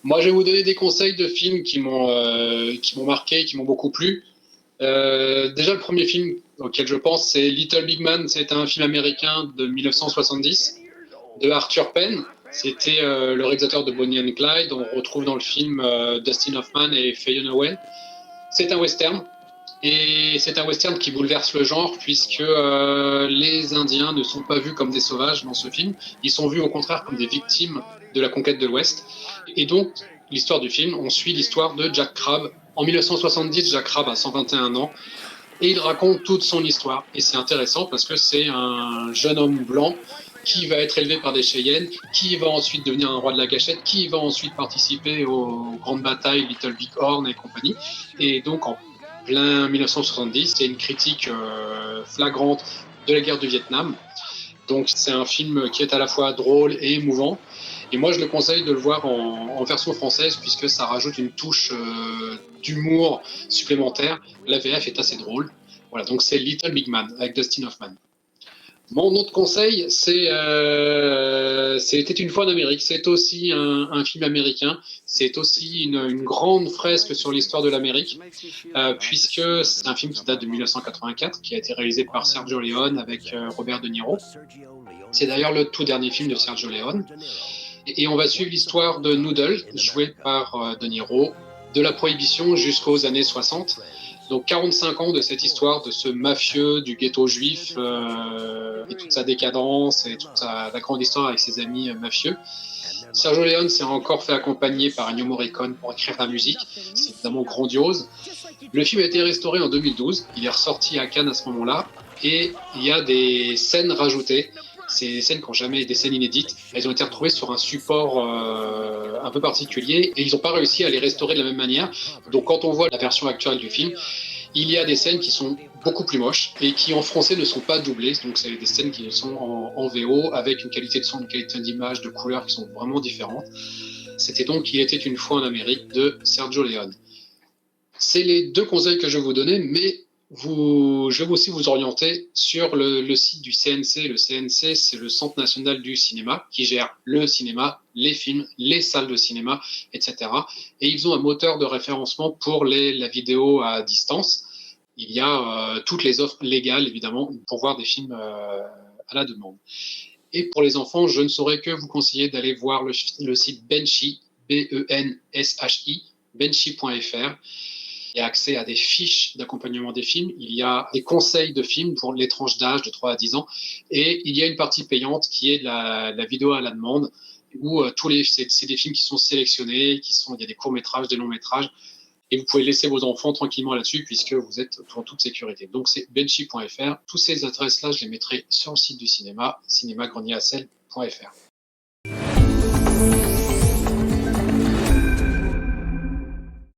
Moi, je vais vous donner des conseils de films qui m'ont marqué, qui m'ont beaucoup plu. Déjà, le premier film auquel je pense, c'est Little Big Man. C'est un film américain de 1970 de Arthur Penn. C'était le réalisateur de Bonnie and Clyde. On retrouve dans le film Dustin Hoffman et Faye Dunaway. C'est un western. Et c'est un western qui bouleverse le genre puisque les Indiens ne sont pas vus comme des sauvages dans ce film. Ils sont vus au contraire comme des victimes de la conquête de l'Ouest. Et donc, l'histoire du film, on suit l'histoire de Jack Crabb. En 1970, Jack Crabb a 121 ans et il raconte toute son histoire. Et c'est intéressant parce que c'est un jeune homme blanc qui va être élevé par des Cheyennes, qui va ensuite devenir un roi de la cachette, qui va ensuite participer aux grandes batailles Little Big Horn et compagnie. Et donc, en plein 1970, c'est une critique flagrante de la guerre du Vietnam. Donc c'est un film qui est à la fois drôle et émouvant. Et moi, je le conseille de le voir en version française puisque ça rajoute une touche d'humour supplémentaire. La VF est assez drôle. Voilà, donc c'est Little Big Man avec Dustin Hoffman. Mon autre conseil, C'était une fois en Amérique. C'est aussi un film américain. C'est aussi une grande fresque sur l'histoire de l'Amérique, puisque c'est un film qui date de 1984, qui a été réalisé par Sergio Leone avec Robert De Niro. C'est d'ailleurs le tout dernier film de Sergio Leone. Et on va suivre l'histoire de Noodle, joué par De Niro, de la Prohibition jusqu'aux années 60. Donc 45 ans de cette histoire de ce mafieux du ghetto juif et toute sa décadence et toute la grande histoire avec ses amis mafieux. Sergio Leone s'est encore fait accompagner par Ennio Morricone pour écrire la musique. C'est évidemment grandiose. Le film a été restauré en 2012. Il est ressorti à Cannes à ce moment-là. Et il y a des scènes rajoutées. Ces scènes qui n'ont jamais des scènes inédites. Elles ont été retrouvées sur un support un peu particulier et ils n'ont pas réussi à les restaurer de la même manière. Donc quand on voit la version actuelle du film, il y a des scènes qui sont beaucoup plus moches et qui en français ne sont pas doublées. Donc c'est des scènes qui sont en VO avec une qualité de son, une qualité d'image, de couleurs qui sont vraiment différentes. C'était donc Il était une fois en Amérique de Sergio Leone. C'est les deux conseils que je vais vous donner, mais je vais aussi vous orienter sur le site du CNC. Le CNC, c'est le Centre national du cinéma qui gère le cinéma, les films, les salles de cinéma, etc. Et ils ont un moteur de référencement pour la vidéo à distance. Il y a toutes les offres légales, évidemment, pour voir des films à la demande. Et pour les enfants, je ne saurais que vous conseiller d'aller voir le site Benchy, B-E-N-S-H-I, benchy.fr. Il y a accès à des fiches d'accompagnement des films, il y a des conseils de films pour les tranches d'âge de 3 à 10 ans, et il y a une partie payante qui est la vidéo à la demande, où c'est des films qui sont sélectionnés, il y a des courts-métrages, des longs-métrages, et vous pouvez laisser vos enfants tranquillement là-dessus puisque vous êtes en toute sécurité. Donc c'est benchy.fr. Toutes ces adresses-là, je les mettrai sur le site du cinéma, cinémagrenier-à-sel.fr.